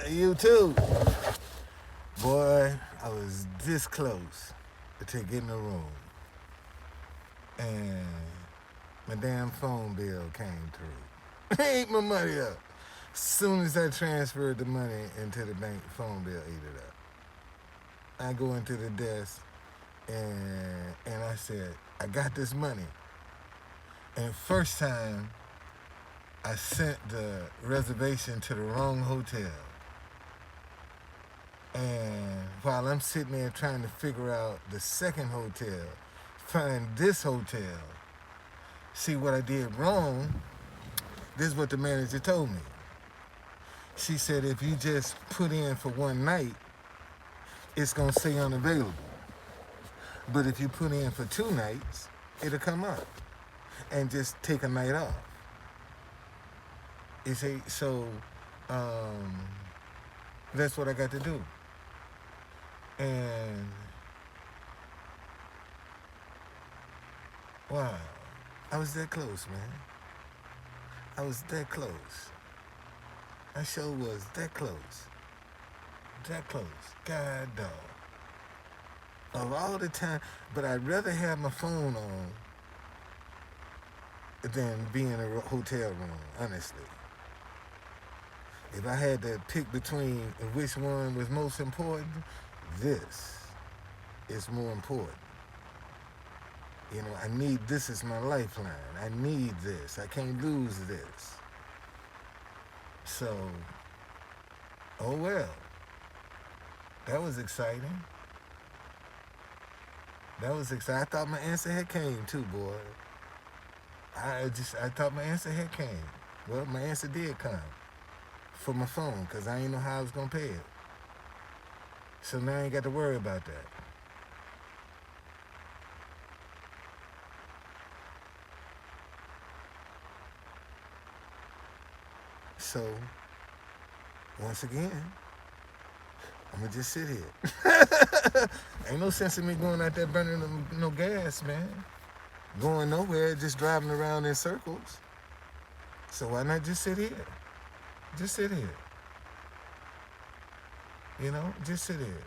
You too. Boy, I was this close to getting a room. And my damn phone bill came through. Ate my money up. Soon as I transferred the money into the bank, phone bill ate it up. I go into the desk and I said, I got this money. And first time I sent the reservation to the wrong hotel. And while I'm sitting there trying to figure out the second hotel, find this hotel, see what I did wrong, this is what the manager told me. She said if you just put in for one night, it's gonna say unavailable. But if you put in for 2 nights, it'll come up and just take a night off. You see, so um, that's what I got to do. And wow, I was that close, man. I was that close. I sure was that close. That close. God dog. Of all the time, but I'd rather have my phone on than be in a hotel room, honestly. If I had to pick between which one was most important, this is more important. You know, I need this as my lifeline. I need this. I can't lose this. So, oh well. That was exciting. That was exciting. I thought my answer had came too, boy. I thought my answer had came. Well, my answer did come for my phone because I didn't know how I was gonna pay it. So now I ain't got to worry about that. So once again, I'm gonna just sit here. Ain't no sense in me going out there burning no gas, man. Going nowhere, just driving around in circles. So why not just sit here? Just sit here. You know, just sit here.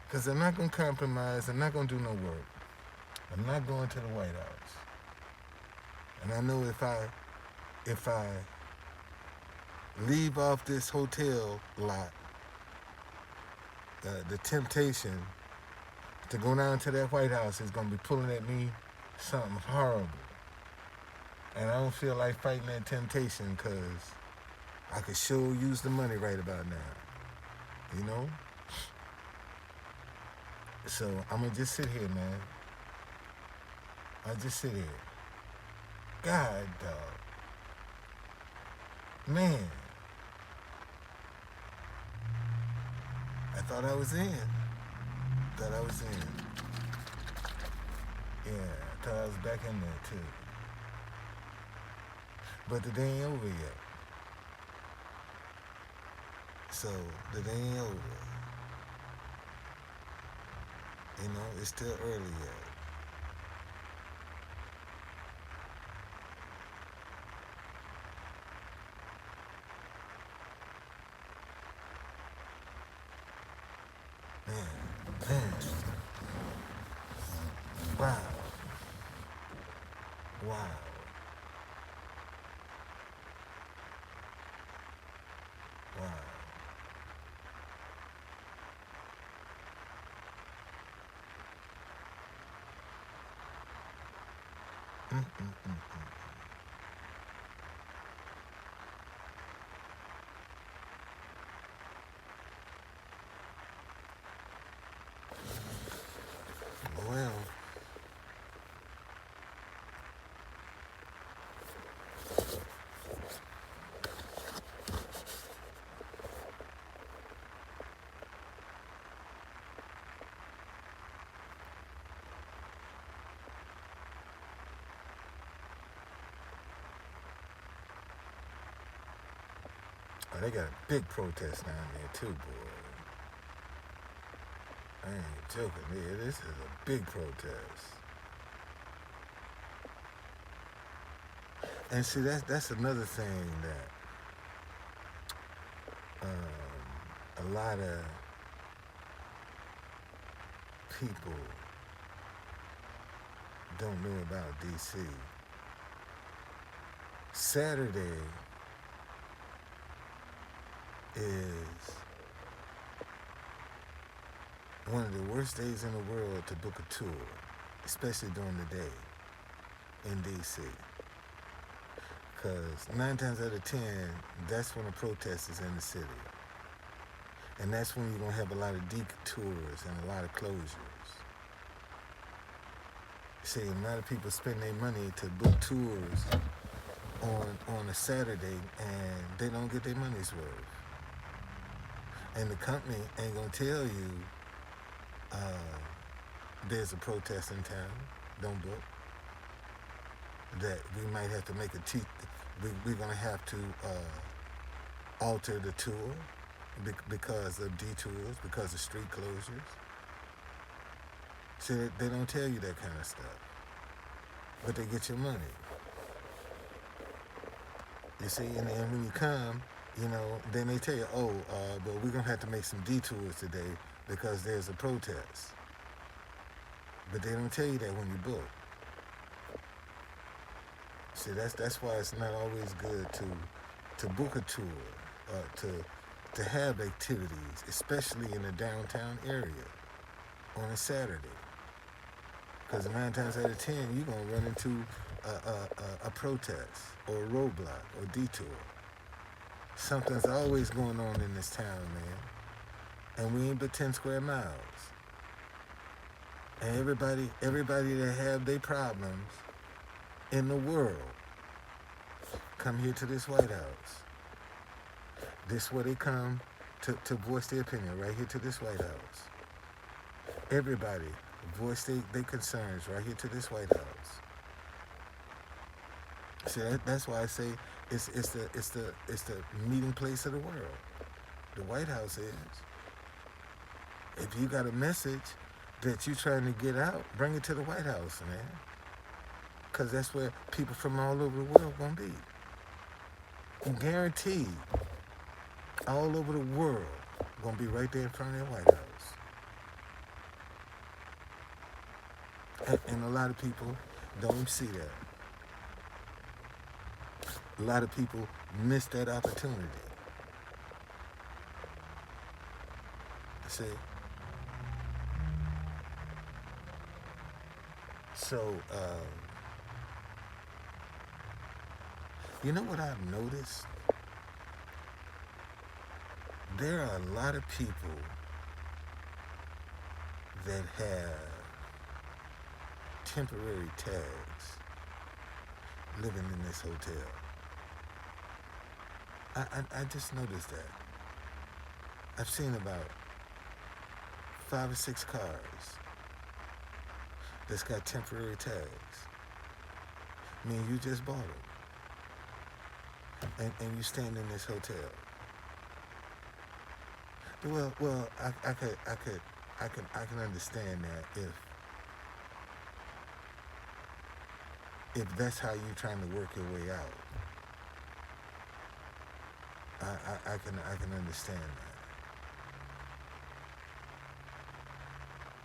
Because I'm not going to compromise. I'm not going to do no work. I'm not going to the White House. And I know if I leave off this hotel lot, the temptation to go down to that White House is going to be pulling at me something horrible. And I don't feel like fighting that temptation because I could sure use the money right about now. You know? So I'm going to just sit here, man. I'll just sit here. God, dog. Man. I thought I was in. Thought I was in. Yeah, I thought I was back in there too. But the day ain't over yet. So the day ain't over. You know, it's still early yet. Man. Wow. Wow. Wow. Mm-mm-mm-mm. Well, they got a big protest down there too, boy. I ain't joking. Yeah, this is a big protest. And see, that's another thing that a lot of people don't know about DC. Saturday is one of the worst days in the world to book a tour, especially during the day in DC. Because 9 times out of 10, that's when a protest is in the city. And that's when you're going to have a lot of detours and a lot of closures. See, a lot of people spend their money to book tours on a Saturday, and they don't get their money's worth. And the company ain't going to tell you there's a protest in town, don't book. That we might have to make we're going to have to alter the tour because of detours, because of street closures. See, they don't tell you that kind of stuff, but they get your money. You see, and when you come, then they tell you, but we're going to have to make some detours today because there's a protest. But they don't tell you that when you book. See, that's why it's not always good to book a tour, to have activities, especially in the downtown area on a Saturday. Because 9 times out of 10, you're going to run into a protest or a roadblock or detour. Something's always going on in this town, man. And we ain't but 10 square miles. And everybody that have their problems in the world come here to this White House. This is where they come to voice their opinion, right here to this White House. Everybody voice their concerns right here to this White House. See, that's why I say it's the meeting place of the world. The White House is. If you got a message that you're trying to get out, bring it to the White House, man. Because that's where people from all over the world going to be. Guaranteed, all over the world going to be right there in front of the White House. And a lot of people don't see that. A lot of people miss that opportunity. See? So, you know what I've noticed? There are a lot of people that have temporary tags living in this hotel. I just noticed that. I've seen about 5 or 6 cars that's got temporary tags. I mean, you just bought them. And you stand in this hotel. Well, I can understand that if that's how you're trying to work your way out. I can understand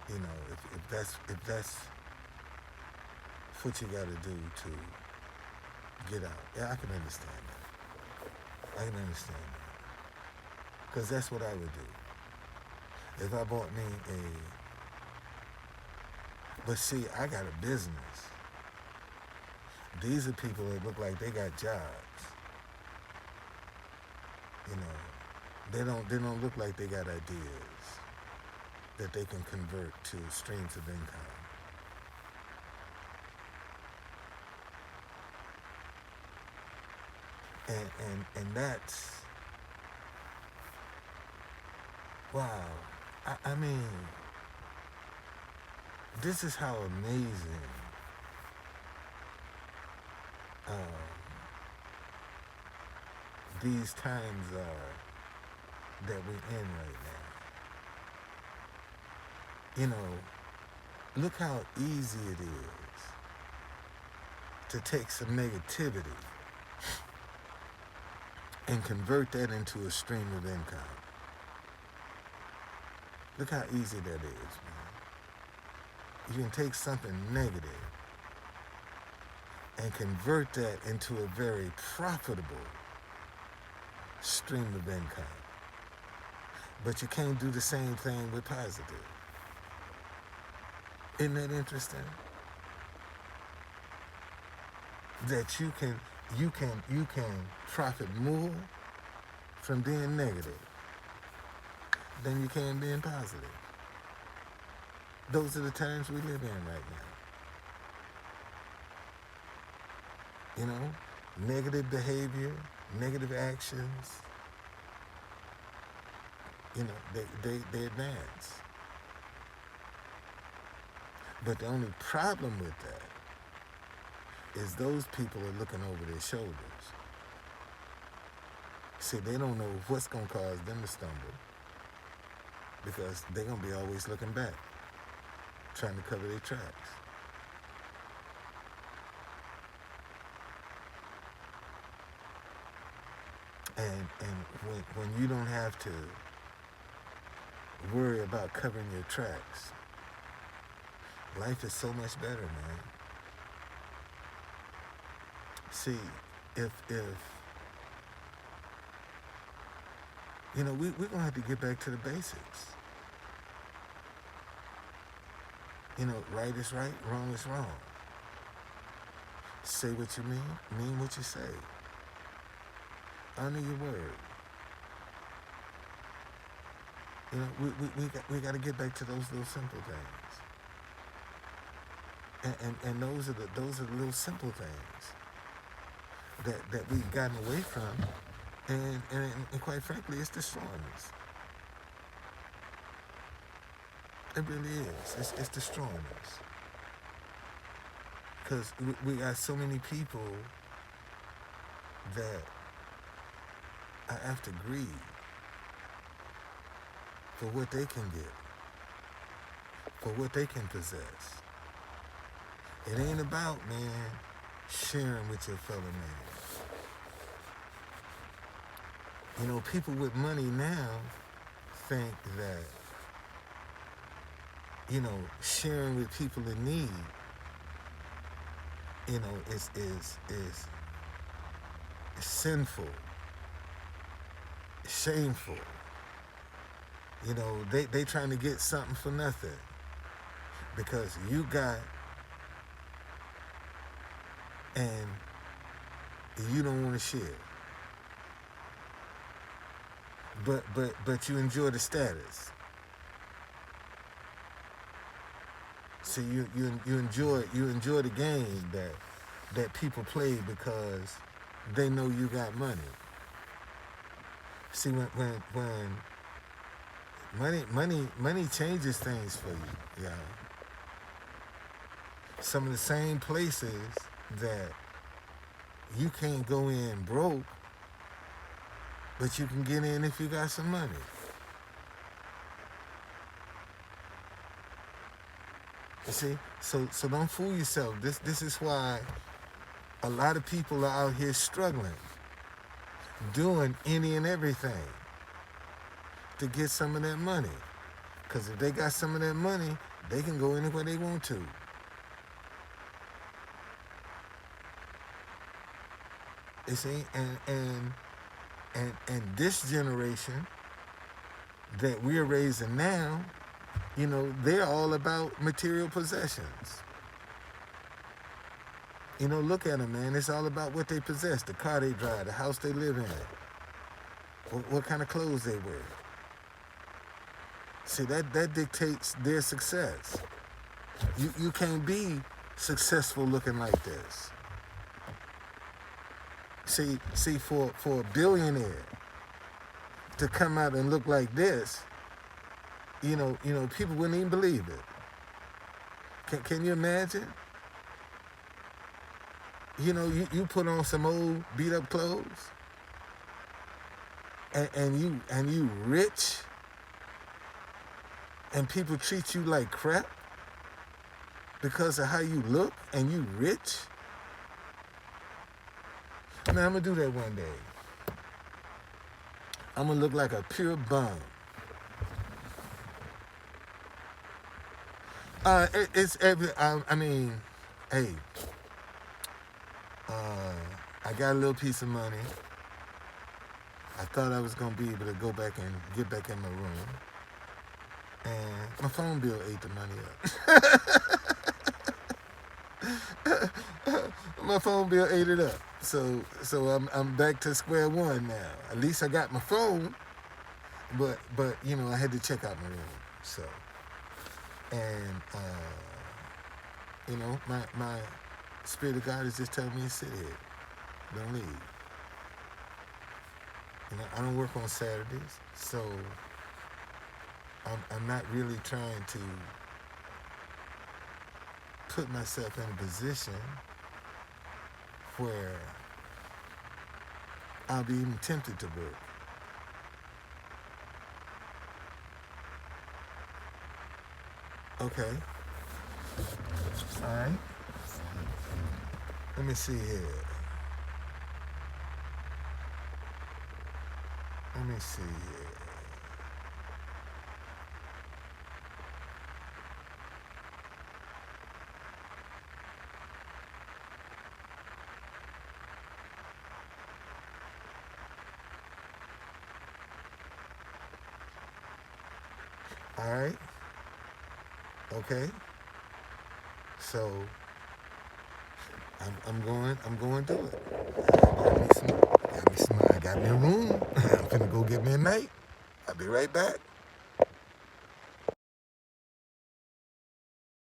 that. If that's what you got to do to get out, yeah, I can understand that. I can understand that. Because that's what I would do. If I bought me but see, I got a business. These are people that look like they got jobs. They don't look like they got ideas that they can convert to streams of income. And that's, wow. I mean, this is how amazing these times are that we're in right now. Look how easy it is to take some negativity and convert that into a stream of income. Look how easy that is, man. You can take something negative and convert that into a very profitable stream of income. But you can't do the same thing with positive. Isn't that interesting? That you can profit more from being negative than you can being positive. Those are the times we live in right now. You know, negative behavior, negative actions, you know, they advance. But the only problem with that is those people are looking over their shoulders. See, they don't know what's going to cause them to stumble because they're going to be always looking back, trying to cover their tracks. And when you don't have to worry about covering your tracks, life is so much better, man. See, if you know, we're going to have to get back to the basics. You know, right is right, wrong is wrong. Say what you mean what you say. Honor your word. You know, we got to get back to those little simple things. And those are the little simple things that we've gotten away from, and quite frankly, it's destroying us. It really is. It's destroying us. Because we got so many people that are after greed for what they can get, for what they can possess. It ain't about, man, sharing with your fellow man. You know, people with money now think that, you know, sharing with people in need, you know, is sinful, shameful. You know, they trying to get something for nothing because you got and you don't want to share. But you enjoy the status. See, you enjoy the game that people play because they know you got money. See, when money changes things for you, y'all. Some of the same places that you can't go in broke, but you can get in if you got some money. You see? So don't fool yourself. This is why a lot of people are out here struggling, doing any and everything to get some of that money. Because if they got some of that money, they can go anywhere they want to. You see? And this generation that we're raising now, you know, they're all about material possessions. You know, look at them, man. It's all about what they possess, the car they drive, the house they live in, what kind of clothes they wear. See, that dictates their success. You can't be successful looking like this. See, for a billionaire to come out and look like this, you know, people wouldn't even believe it. Can you imagine? You know, you put on some old beat up clothes, and you rich, and people treat you like crap because of how you look, and you rich. Man, I'm gonna do that one day. I'm gonna look like a pure bum. It's every. I mean, hey, uh, I got a little piece of money. I thought I was gonna be able to go back and get back in my room, and my phone bill ate the money up. My phone bill ate it up. So I'm back to square one now. At least I got my phone, but I had to check out my room. So and my spirit of God is just telling me to sit here, don't leave. I don't work on Saturdays, so I'm not really trying to put myself in a position where I'll be even tempted to work. Okay. All right. Let me see here. Let me see here. All right. Okay. So I'm going to it. I got me a room. I'm finna go get me a night. I'll be right back.